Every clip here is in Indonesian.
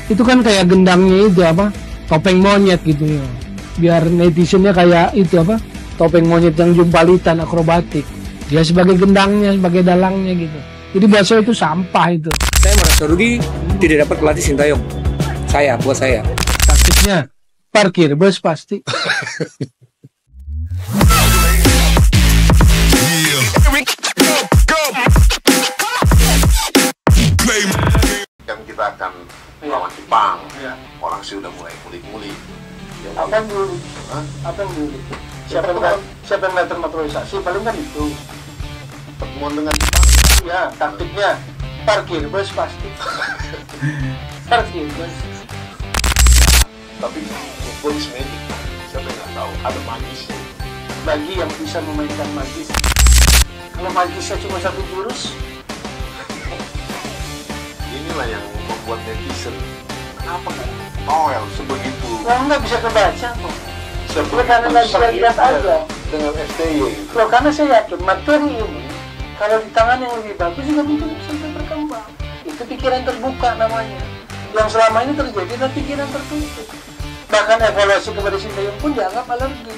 Itu kan kayak gendangnya itu apa? Topeng monyet gitu ya. Biar netizennya kayak itu apa? Topeng monyet yang jumpalitan akrobatik. Dia sebagai gendangnya, sebagai dalangnya gitu. Jadi buat saya itu sampah itu. Saya merasa rugi tidak dapat pelatih Sintayong. Buat saya. Taktiknya parkir bus pasti. Kan kita akan melawan Jepang. Orang sih udah mulai ngulik-ngulik. Apa yang dulu? Apa yang dulu? Siapa yang lihat naturalisasi? Paling kan itu. Pertemuan dengan Jepang. Ya, taktiknya parkir bus pasti. Parkir bus. Tapi football is magic. Siapa yang nggak tahu? Ada magisnya. Bagi yang bisa memainkan magis. Kalau magisnya cuma satu jurus, Inilah yang membuat netizen. Kenapa kan? Noel sebegitu. nggak bisa kebaca kok. Sebegitu Karena lihat aja. dengan STY. Loh, karena saya yakin materi ini kalau di tangan yang lebih bagus juga mungkin bisa berkembang. Itu pikiran terbuka namanya. Yang selama ini terjadi adalah pikiran tertutup. Bahkan evaluasi kepada Sintayong pun dianggap alergi.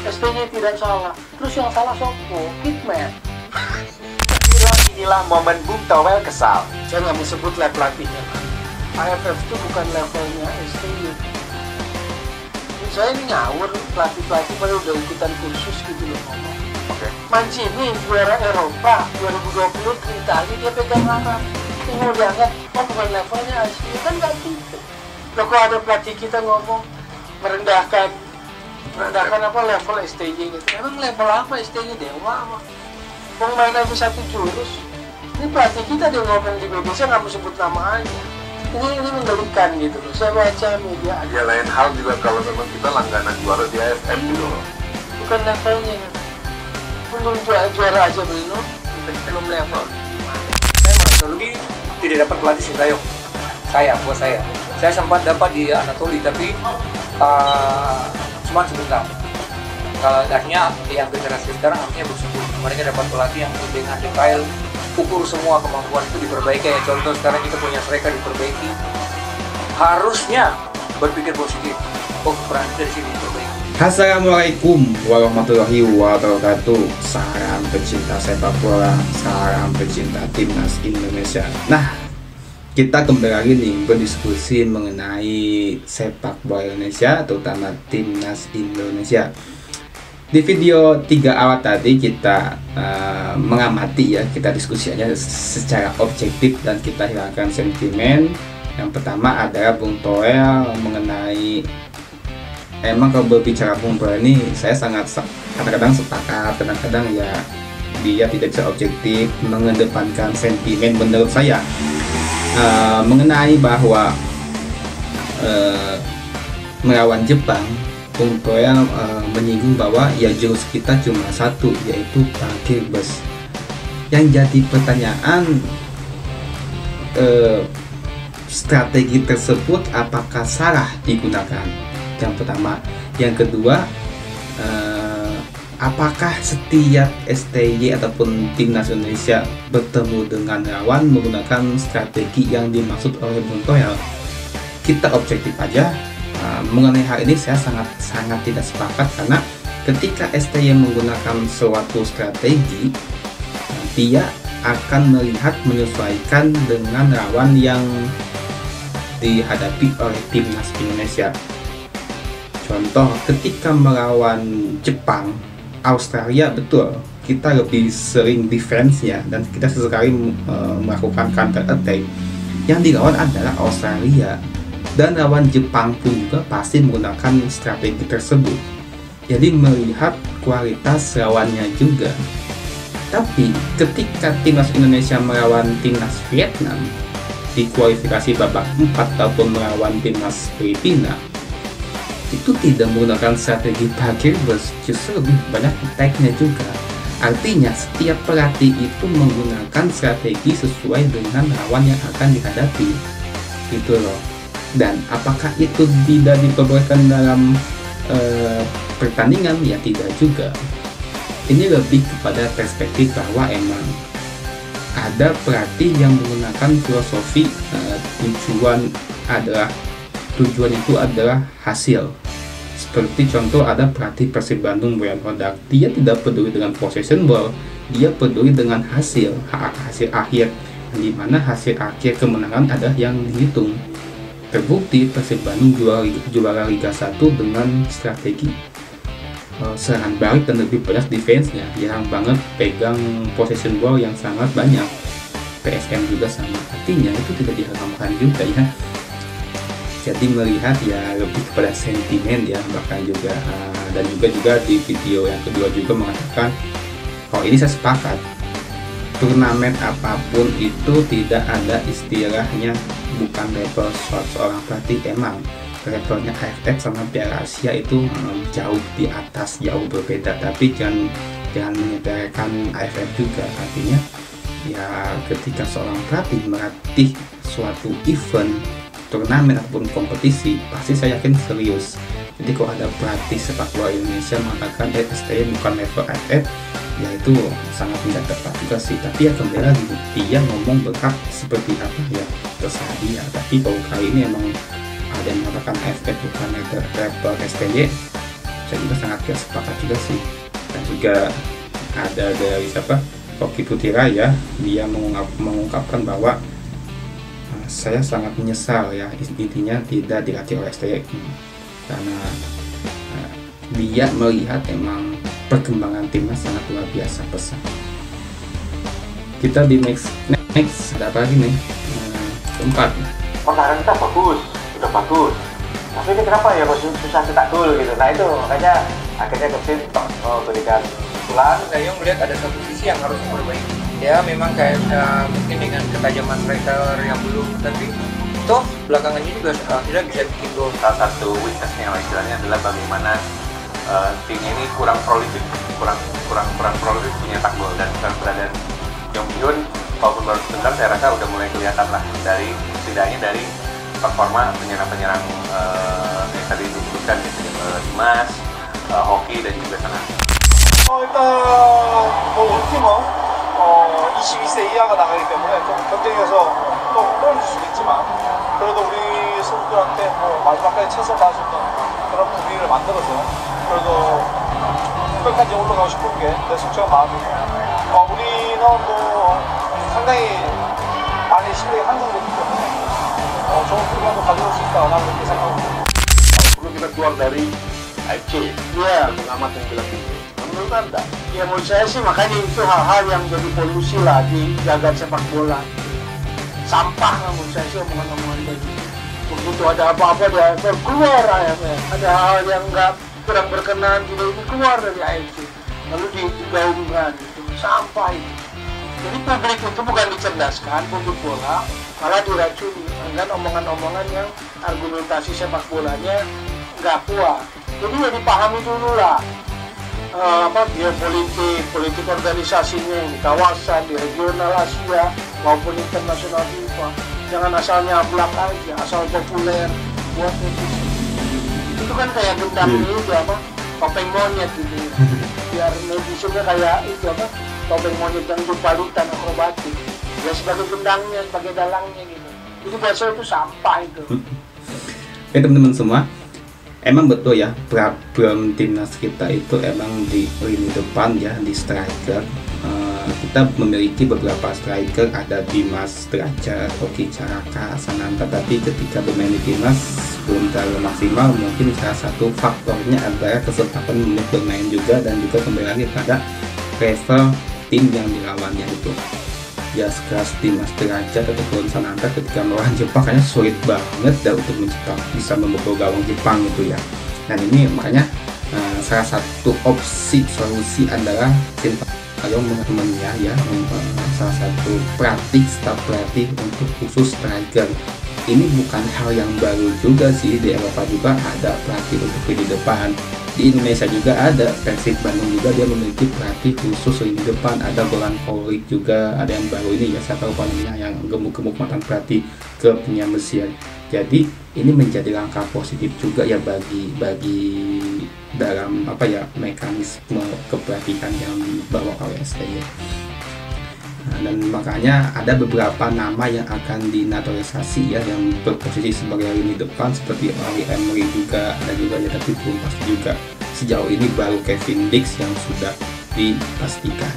ST-nya tidak salah. Terus yang salah sopo? Hitman. Inilah momen Bung Toel kesal. Saya nggak mau sebut level pelatihnya. AFF itu bukan levelnya STY. Saya ini ngawur, pelatih-pelatih pada udah ikutan kursus gitu loh ngomong. Oke. Mancini juara Eropa 2020 di Itali dia pegang larang. Itu mau dianggap bukan levelnya Asia, kan nggak gitu. Loh, kok ada pelatih kita ngomong merendahkan apa level STY gitu. Emang level apa STY, dewa apa? Main aja satu jurus. Ini pelatih kita dia ngomong di media, saya nggak mau sebut namanya. Ini menggelikan gitu loh. Saya baca media aja. Ya lain hal juga kalau memang kita langganan juara di AFF gitu loh. Bukan levelnya kan. Belum juara aja belum level. Saya merasa rugi tidak dapat pelatih Sintayong. Buat saya. Saya sempat dapat di Anatoli tapi cuma sebentar. Akhirnya yang generasi sekarang akhirnya bersyukur mereka dapat pelatih yang dengan detail ukur semua kemampuan itu diperbaiki. Ya contoh sekarang kita punya striker diperbaiki, harusnya berpikir positif. Peran kita di sini diperbaiki. Assalamualaikum warahmatullahi wabarakatuh. Salam pecinta sepak bola, salam pecinta timnas Indonesia. Nah, kita kembali lagi nih berdiskusi mengenai sepak bola Indonesia, terutama timnas Indonesia. Di video 3 awal tadi kita mengamati ya, kita diskusi aja secara objektif dan kita hilangkan sentimen. Yang pertama adalah Bung Toel mengenai, emang kalau berbicara Bung Toel ini saya sangat kadang-kadang sepakat, kadang-kadang ya dia tidak bisa objektif, mengedepankan sentimen menurut saya. Mengenai bahwa melawan Jepang, Bung Toel menyinggung bahwa ya jurus kita cuma satu, yaitu parkir bus. Yang jadi pertanyaan, strategi tersebut apakah salah digunakan? Yang pertama. Yang kedua, apakah setiap STY ataupun timnas Indonesia bertemu dengan lawan menggunakan strategi yang dimaksud oleh Bung Toel? Kita objektif aja. Mengenai hal ini saya sangat tidak sepakat, karena ketika STY menggunakan suatu strategi, dia akan melihat menyesuaikan dengan lawan yang dihadapi oleh timnas Indonesia. Contoh, ketika melawan Jepang, Australia, betul kita lebih sering defense-nya dan kita sesekali melakukan counter attack. Yang dilawan adalah Australia. Dan lawan Jepang pun juga pasti menggunakan strategi tersebut. Jadi melihat kualitas lawannya juga. Tapi ketika timnas Indonesia melawan timnas Vietnam di kualifikasi babak 4 ataupun melawan timnas Filipina, itu tidak menggunakan strategi parkir bus, justru lebih banyak attack-nya juga. Artinya setiap pelatih itu menggunakan strategi sesuai dengan lawan yang akan dihadapi. Gitu loh. Dan apakah itu tidak diperbolehkan dalam pertandingan? Ya tidak juga. Ini lebih kepada perspektif bahwa emang ada pelatih yang menggunakan filosofi tujuan itu adalah hasil. Seperti contoh ada pelatih Persib Bandung Boyan Hodak, dia tidak peduli dengan possession ball, dia peduli dengan hasil akhir, di mana hasil akhir kemenangan adalah yang dihitung. Terbukti Persib Bandung juara Liga 1 dengan strategi serangan balik dan lebih banyak defense-nya, jarang banget pegang possession ball yang sangat banyak. PSM juga sama, artinya itu tidak diharamkan juga ya. Jadi melihat ya lebih kepada sentimen ya, bahkan juga dan juga di video yang kedua juga mengatakan kalau ini saya sepakat, turnamen apapun itu tidak ada istilahnya bukan level seorang pelatih. Emang levelnya AFF sama Piala Asia itu jauh di atas, jauh berbeda, tapi jangan menyepelekan AFF juga. Artinya ya ketika seorang pelatih melatih suatu event, turnamen ataupun kompetisi, pasti saya yakin serius. Jadi kalau ada pelatih sepak bola Indonesia mengatakan STY bukan level AFF, ya itu sangat tidak tepat juga sih. Tapi ya kembali lagi, dia ngomong berhak seperti apa ya terserah dia. Tapi kalau kali ini emang ada yang mengatakan AFF bukan level STY, saya juga sangat gak sepakat juga sih. Dan juga ada dari siapa, Koki Putiraya, dia mengungkapkan bahwa saya sangat menyesal ya, intinya tidak dilatih oleh STY karena dia melihat emang perkembangan timnas sangat luar biasa pesat. Kita di next ada apa lagi nih? Keempat. Pertahanan kita bagus, udah bagus. Tapi ini kenapa ya kok susah cetak gol gitu? Nah itu makanya akhirnya Coach berikan usulan. Saya melihat ada satu sisi yang harus diperbaiki. Ya memang kayak mungkin dengan ketajaman striker yang belum, tapi toh belakangan ini juga tidak bisa bikin gol. Salah satu weakness-nya istilahnya adalah bagaimana timnya ini kurang prolific punya tak gol, dan keberadaan Jong Hyun walaupun baru sebentar saya rasa udah mulai kelihatan lah dari setidaknya dari performa penyerang yang tadi disebutkan gitu, Dimas, Hoki dan juga Sana. 일단 우리 팀은 22세 이하가 나가기 때문에 좀 경쟁에서 또 떨어질 수도 있지만 그래도 우리 선수들한테 마지막까지 최선 다할 수 있는 그런 분위기를 만들어서 그래도 끝까지 올라가고 싶은 게 내 솔직한 마음이고 우리는 상당히 많이 실력이 향상됐기 때문에 좋은 프로그램도 가져올 수 있다 나는 그렇게 생각합니다. Perlu kita keluar dari AFC, Iya. pengamat yang bilang gitu. Menurut Anda? Ya menurut saya sih makanya itu hal-hal yang jadi polusi lah di jagat sepak bola. Sampah lah menurut saya sih omongan-omongan kayak gitu. Begitu ada apa-apa dia keluar AFF. Ada hal yang nggak kurang berkenan juga ini keluar dari AFC. Lalu digaungkan itu sampah itu. Jadi publik itu bukan dicerdaskan, publik bola malah diracuni dengan omongan-omongan yang argumentasi sepak bolanya nggak kuat. Jadi ya dipahami dulu lah. Politik organisasinya di kawasan, di regional Asia maupun internasional FIFA. Jangan asal nyablak aja, asal populer buat netizen. Itu kan kayak gendam itu topeng monyet gitu. Biar netizennya kayak itu topeng monyet yang jumpalutan akrobatik. Ya sebagai gendangnya, sebagai dalangnya gitu. Itu biasa itu sampah itu. Oke teman-teman semua, emang betul ya, problem timnas kita itu emang di lini depan ya, di striker. Kita memiliki beberapa striker, ada Dimas Derajat, Oki Caraka, Sananta, tapi ketika bermain di timnas belum terlalu maksimal. Mungkin salah satu faktornya adalah kesempatan menit bermain juga, dan juga kembali lagi pada level tim yang dilawannya itu. Ya sekelas Dimas Derajat ataupun Sananta ketika melawan Jepang kayaknya sulit banget untuk bisa membobol gawang Jepang gitu ya. Dan ini makanya salah satu opsi solusi adalah Sintayong teman-temannya ya, salah satu staf pelatih untuk khusus striker. Ini bukan hal yang baru juga sih, di Eropa juga ada pelatih untuk lini depan. Di Indonesia juga ada, Persib Bandung juga dia memiliki pelatih khusus lini depan. Ada Golan Kolik juga, ada yang baru ini ya, saya tahu namanya, yang gemuk-gemuk mantan pelatih ke punya Mesir. Jadi ini menjadi langkah positif juga ya bagi dalam mekanisme kepelatihan yang dibawa oleh STY. Dan makanya ada beberapa nama yang akan dinaturalisasi ya, yang berposisi sebagai lini depan seperti Unai Emery juga ada juga ya, tapi belum pasti juga. Sejauh ini baru Kevin Dix yang sudah dipastikan.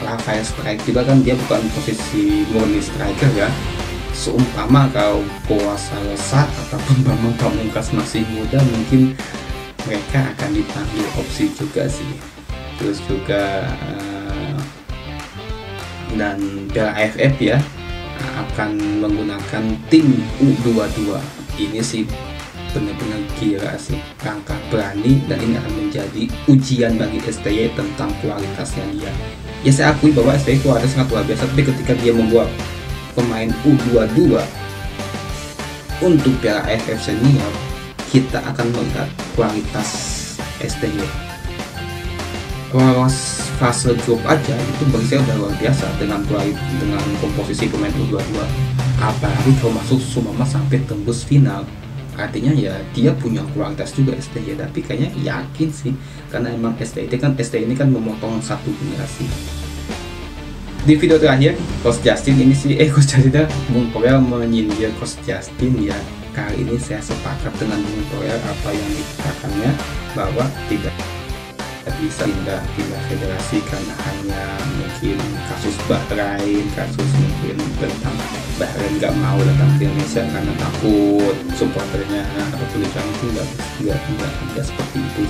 Rafael Strike juga kan dia bukan posisi murni striker ya. Seumpama kalau Puasa Lesat ataupun Bambang Pamungkas masih muda, mungkin mereka akan dipanggil opsi juga sih. Terus juga dan Piala AFF ya akan menggunakan tim U22. Ini sih benar-benar gila sih, langkah berani, dan ini akan menjadi ujian bagi STY tentang kualitasnya dia. Ya saya akui bahwa STY kualitas sangat luar biasa, tapi ketika dia membuat pemain U22 untuk Piala AFF senior, kita akan melihat kualitas STY. Lolos fase grup aja itu bagi saya udah luar biasa dengan komposisi pemain U22. Apalagi kalau masuk seumpama sampai tembus final, artinya ya dia punya kualitas juga STY. Tapi kayaknya yakin sih, karena emang STY ini kan memotong satu generasi. Di video terakhir, Coach Justin ini sih Coach Justin Bung Korel menyindir Coach Justin ya. Kali ini saya sepakat dengan Bung Korel apa yang dikatakannya, bahwa tidak bisa pindah federasi karena hanya mungkin kasus Bahrain, kasus mungkin tentang Bahrain nggak mau datang ke Indonesia karena takut supporternya atau tulisan itu nggak seperti itu.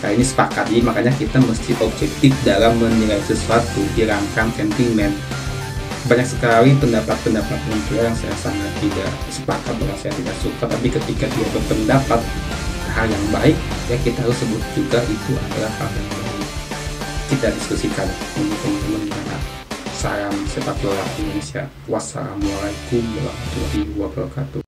Nah ini sepakat, jadi makanya kita mesti objektif dalam menilai sesuatu, dirangkang sentimen. Banyak sekali pendapat-pendapat muncul yang saya sangat tidak sepakat, bahwa saya tidak suka, tapi ketika dia berpendapat hal yang baik, ya kita harus sebut juga itu adalah hal yang baik. Kita diskusikan untuk teman-teman dengan salam sepak bola Indonesia. Wassalamualaikum warahmatullahi wabarakatuh.